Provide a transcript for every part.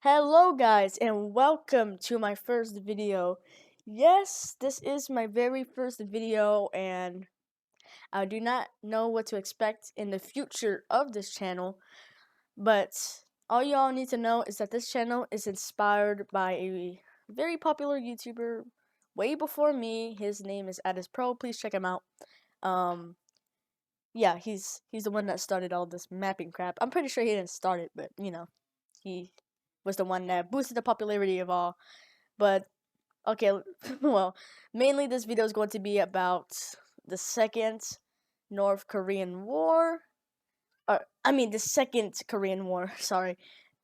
Hello guys and welcome to my first video. Yes, this is my very first video and I do not know what to expect in the future of this channel, but all y'all need to know is that this channel is inspired by a very popular YouTuber way before me. His name is AdizzPro. Please check him out. Yeah, he's the one that started all this mapping crap. I'm pretty sure he didn't start it, but he was the one that boosted the popularity of all. But okay, well, mainly this video is going to be about the second North Korean War, or I mean the second Korean War. Sorry.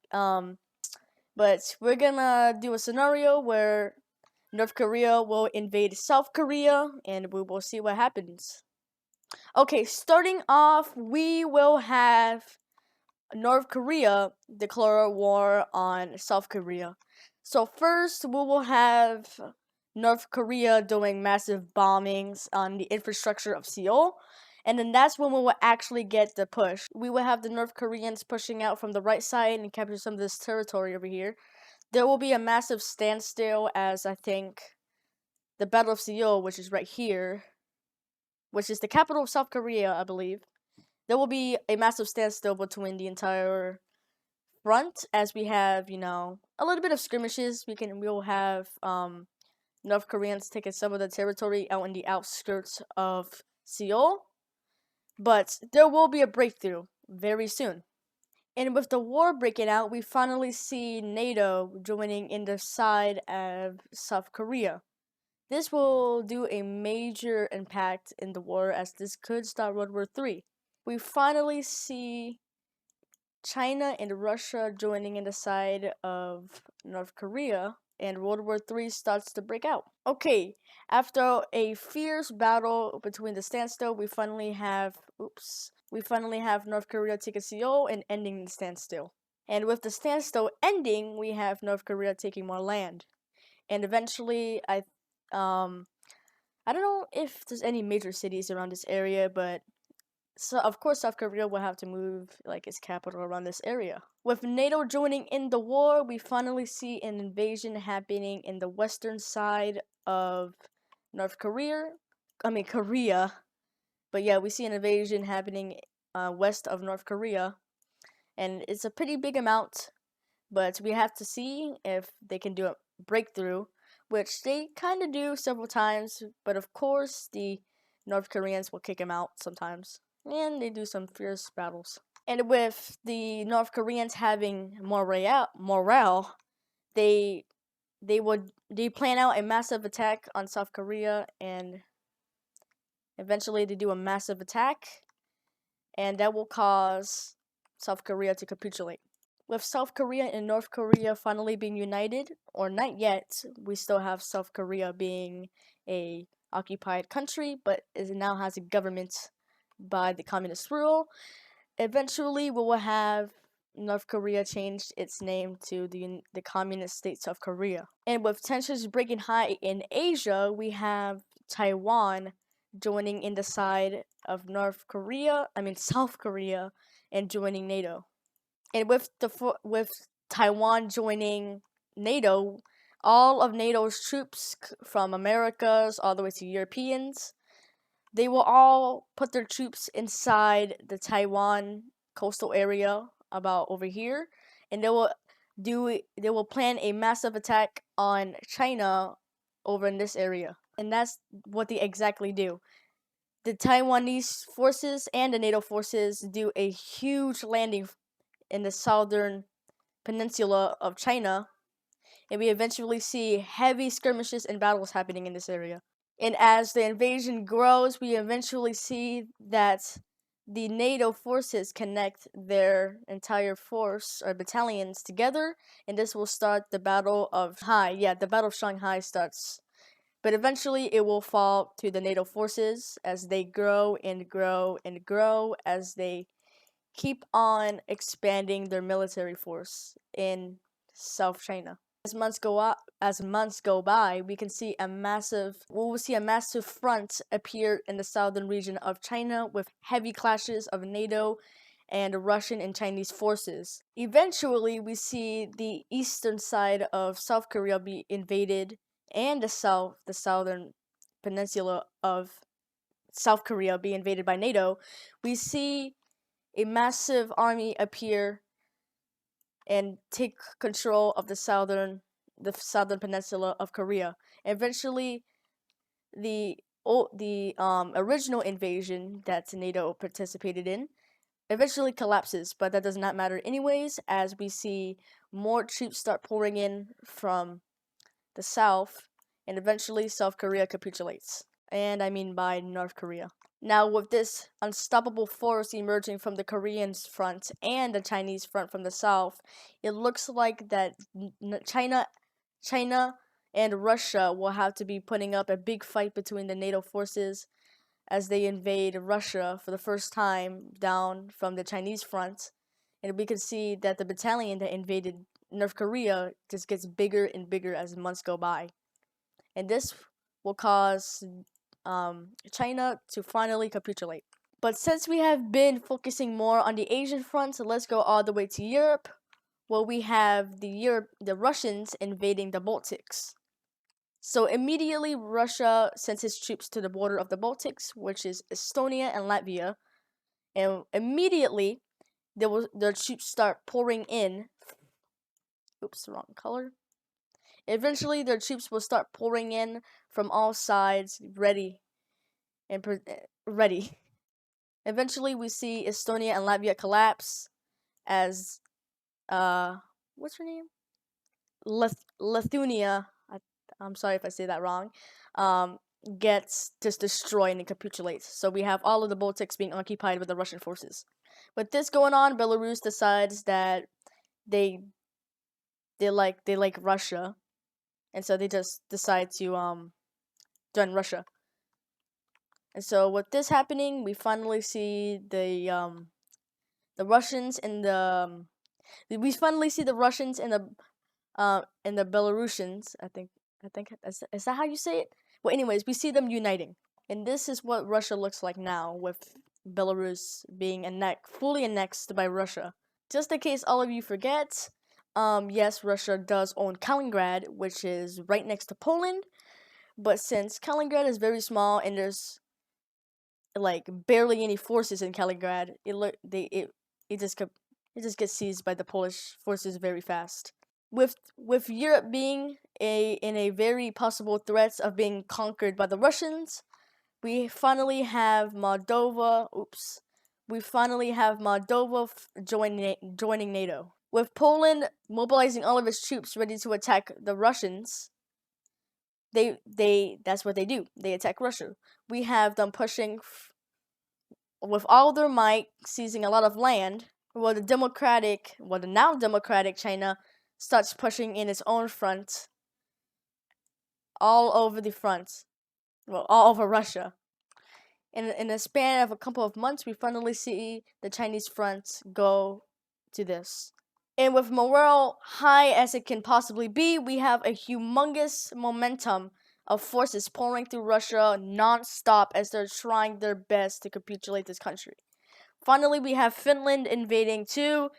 But we're gonna do a scenario where North Korea will invade South Korea, and we will see what happens. Okay, starting off, we will have North Korea declare war on South Korea. So first, we will have North Korea doing massive bombings on the infrastructure of Seoul, and then that's when we will actually get the push. We will have the North Koreans pushing out from the right side and capture some of this territory over here. There will be a massive standstill as I think the Battle of Seoul, which is right here, which is the capital of South Korea, I believe. There will be a massive standstill between the entire front as we have, a little bit of skirmishes. We'll have North Koreans taking some of the territory out in the outskirts of Seoul. But there will be a breakthrough very soon. And with the war breaking out, we finally see NATO joining in the side of South Korea. This will do a major impact in the war as this could start World War III. We finally see China and Russia joining in the side of North Korea, and World War III starts to break out. Okay, after a fierce battle between the standstill, we finally have North Korea taking Seoul and ending the standstill. And with the standstill ending, we have North Korea taking more land. And eventually, I don't know if there's any major cities around this area, but so of course South Korea will have to move its capital around this area. With NATO joining in the war, we finally see an invasion happening in the western side of Korea. But yeah, we see an invasion happening west of North Korea, and it's a pretty big amount. But we have to see if they can do a breakthrough, which they kind of do several times. But of course, the North Koreans will kick them out sometimes. And they do some fierce battles. And with the North Koreans having morale, they plan out a massive attack on South Korea, and eventually they do a massive attack, and that will cause South Korea to capitulate. With South Korea and North Korea finally being united, or not yet, we still have South Korea being a occupied country, but it now has a government by the communist rule. Eventually, we will have North Korea change its name to the Communist States of Korea. And with tensions breaking high in Asia, we have Taiwan joining in the side of South Korea, and joining NATO. And with Taiwan joining NATO, all of NATO's troops from Americas all the way to Europeans, they will all put their troops inside the Taiwan coastal area about over here, and they will plan a massive attack on China over in this area. And that's what they exactly do. The Taiwanese forces and the NATO forces do a huge landing in the southern peninsula of China, and we eventually see heavy skirmishes and battles happening in this area. And as the invasion grows, we eventually see that the NATO forces connect their entire force or battalions together, and this will start the Battle of Shanghai. Yeah, the Battle of Shanghai starts. But eventually it will fall to the NATO forces as they grow and grow and grow, as they keep on expanding their military force in South China. As months go by, we will see a massive front appear in the southern region of China with heavy clashes of NATO and Russian and Chinese forces. Eventually, we see the eastern side of South Korea be invaded, and the southern peninsula of South Korea be invaded by NATO. We see a massive army appear and take control of the southern peninsula of Korea. Eventually, the original invasion that NATO participated in eventually collapses, but that does not matter anyways, as we see more troops start pouring in from the south, and eventually South Korea capitulates. And I mean by North Korea. Now, with this unstoppable force emerging from the Korean front and the Chinese front from the south, it looks like that China and Russia will have to be putting up a big fight between the NATO forces as they invade Russia for the first time down from the Chinese front. And we can see that the battalion that invaded North Korea just gets bigger and bigger as months go by. And this will cause China to finally capitulate. But since we have been focusing more on the Asian front, so let's go all the way to Europe, where we have the Russians invading the Baltics. So immediately Russia sends its troops to the border of the Baltics, which is Estonia and Latvia, and immediately their troops start pouring in. Oops, wrong color. Eventually, their troops will start pouring in from all sides, ready. Eventually, we see Estonia and Latvia collapse as what's her name? Lithuania. I'm sorry if I say that wrong. Gets just destroyed and capitulates. So we have all of the Baltics being occupied with the Russian forces. With this going on, Belarus decides that they like Russia, and so they just decide to join Russia. And so with this happening, we finally see the Russians in the we finally see the Russians and the Belarusians. I think is that how you say it? Well, anyways, we see them uniting, and this is what Russia looks like now, with Belarus being fully annexed by Russia. Just in case all of you forget, yes, Russia does own Kaliningrad, which is right next to Poland. But since Kaliningrad is very small and there's like barely any forces in Kaliningrad, it just gets seized by the Polish forces very fast. With Europe being in a very possible threat of being conquered by the Russians, we finally have Moldova. We finally have Moldova joining NATO. With Poland mobilizing all of its troops ready to attack the Russians, that's what they do. They attack Russia. We have them pushing with all their might, seizing a lot of land. While the now democratic China starts pushing in its own front, all over the front, well, all over Russia. In a span of a couple of months, we finally see the Chinese front go to this. And with morale high as it can possibly be, we have a humongous momentum of forces pouring through Russia non-stop as they're trying their best to capitulate this country. Finally, we have Finland invading too,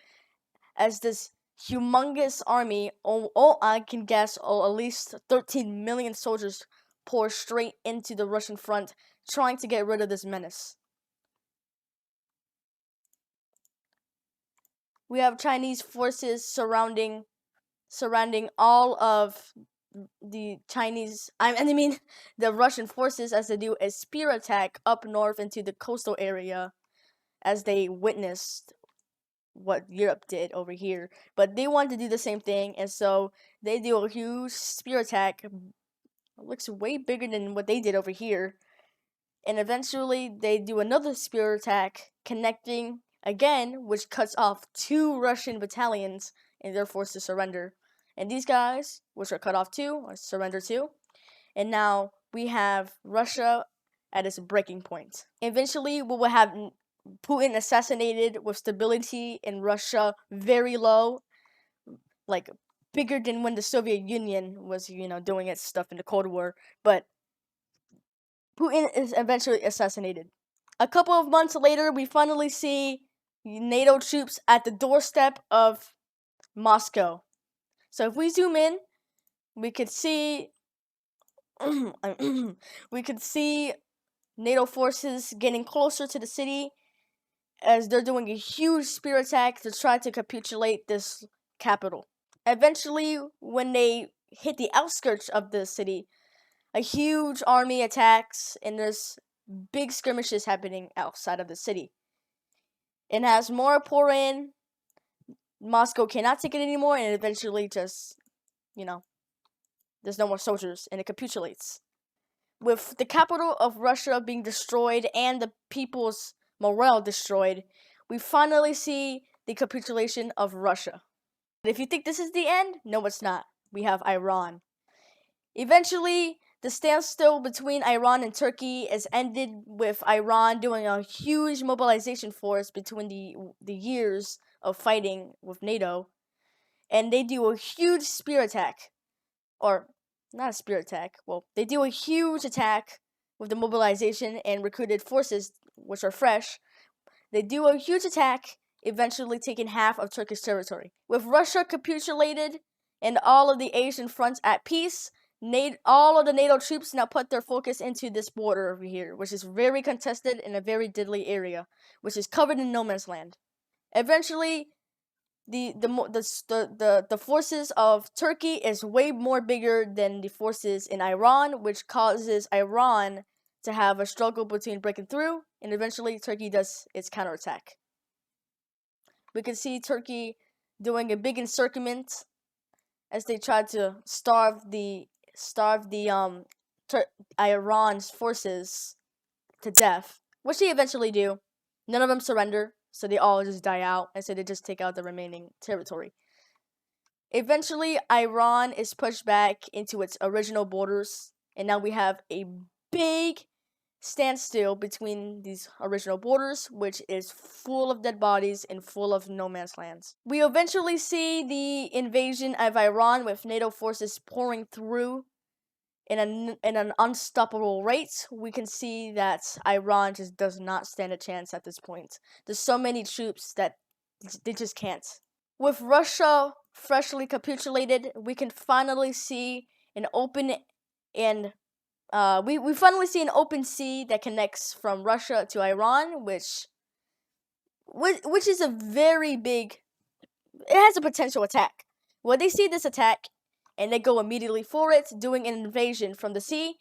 as this humongous army, I can guess, at least 13 million soldiers pour straight into the Russian front, trying to get rid of this menace. We have Chinese forces surrounding all of the the Russian forces as they do a spear attack up north into the coastal area, as they witnessed what Europe did over here. But they want to do the same thing, and so they do a huge spear attack. It looks way bigger than what they did over here. And eventually they do another spear attack, connecting again, which cuts off 2 Russian battalions and they're forced to surrender. And these guys, which are cut off too, are surrender too. And now we have Russia at its breaking point. Eventually, we will have Putin assassinated with stability in Russia very low, like bigger than when the Soviet Union was, doing its stuff in the Cold War. But Putin is eventually assassinated. A couple of months later, we finally see NATO troops at the doorstep of Moscow. So if we zoom in, we could see we could see NATO forces getting closer to the city as they're doing a huge spear attack to try to capitulate this capital. Eventually, when they hit the outskirts of the city, a huge army attacks and there's big skirmishes happening outside of the city. And as more pour in, Moscow cannot take it anymore, and eventually just, there's no more soldiers, and it capitulates. With the capital of Russia being destroyed and the people's morale destroyed, we finally see the capitulation of Russia. If you think this is the end, no, it's not. We have Iran. Eventually, the standstill between Iran and Turkey is ended with Iran doing a huge mobilization force between the years of fighting with NATO, and they do a huge spear attack, or not a spear attack. Well, they do a huge attack with the mobilization and recruited forces, which are fresh. They do a huge attack, eventually taking half of Turkish territory. With Russia capitulated and all of the Asian fronts at peace, all of the NATO troops now put their focus into this border over here, which is very contested in a very deadly area, which is covered in no man's land. Eventually, the forces of Turkey is way more bigger than the forces in Iran, which causes Iran to have a struggle between breaking through, and eventually Turkey does its counterattack. We can see Turkey doing a big encirclement as they try to starve Iran's forces to death, which they eventually do. None of them surrender, so they all just die out, and so they just take out the remaining territory. Eventually, Iran is pushed back into its original borders, and now we have a big standstill between these original borders, which is full of dead bodies and full of no man's lands. We eventually see the invasion of Iran with NATO forces pouring through in an unstoppable rate. We can see that Iran just does not stand a chance at this point. There's so many troops that they just can't. With Russia freshly capitulated, we can finally see an open and we finally see an open sea that connects from Russia to Iran, which is a very big. It has a potential attack. When they see this attack, and they go immediately for it, doing an invasion from the sea,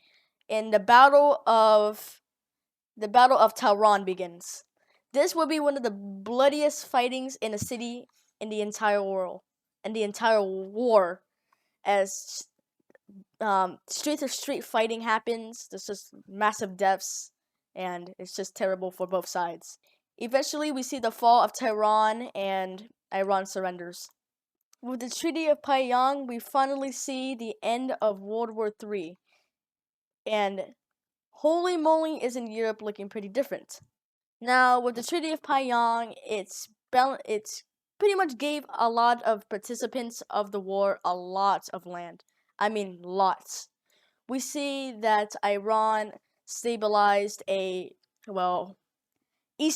and the battle of Tehran begins. This will be one of the bloodiest fightings in a city in the entire world, in the entire war, as street to street fighting happens. There's just massive deaths, and it's just terrible for both sides. Eventually, we see the fall of Tehran, and Iran surrenders. With the Treaty of Pyongyang, we finally see the end of World War III. And holy moly, isn't Europe looking pretty different? Now, with the Treaty of Pyongyang, it's pretty much gave a lot of participants of the war a lot of land. I mean, lots. We see that Iran stabilized East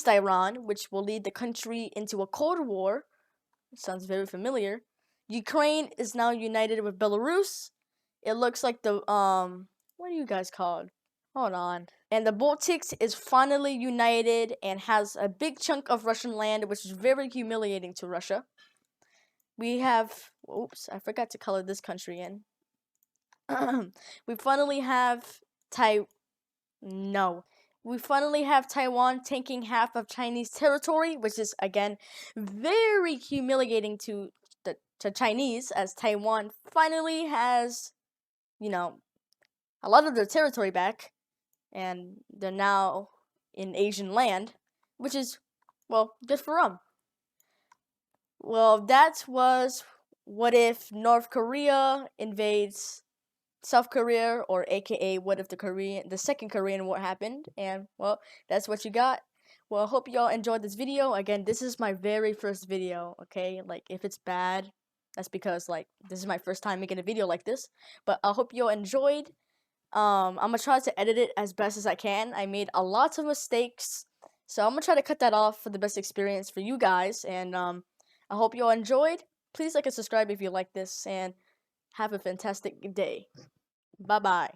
Iran, which will lead the country into a Cold War. Sounds very familiar. Ukraine is now united with Belarus. It looks like the what are you guys called? Hold on. And the Baltics is finally united and has a big chunk of Russian land, which is very humiliating to Russia. We have, oops, I forgot to color this country in. We finally have We finally have Taiwan taking half of Chinese territory, which is again very humiliating to Chinese, as Taiwan finally has, a lot of their territory back, and they're now in Asian land, which is, good for them. Well, that was what if North Korea invades South Korea, or AKA what if the Second Korean War happened, and that's what you got. Well, I hope y'all enjoyed this video. Again, this is my very first video, okay? Like, if it's bad, that's because, this is my first time making a video like this. But I hope y'all enjoyed. I'm gonna try to edit it as best as I can. I made a lot of mistakes, So I'm gonna try to cut that off for the best experience for you guys, and I hope you all enjoyed. Please like and subscribe if you like this, and have a fantastic day. Bye bye.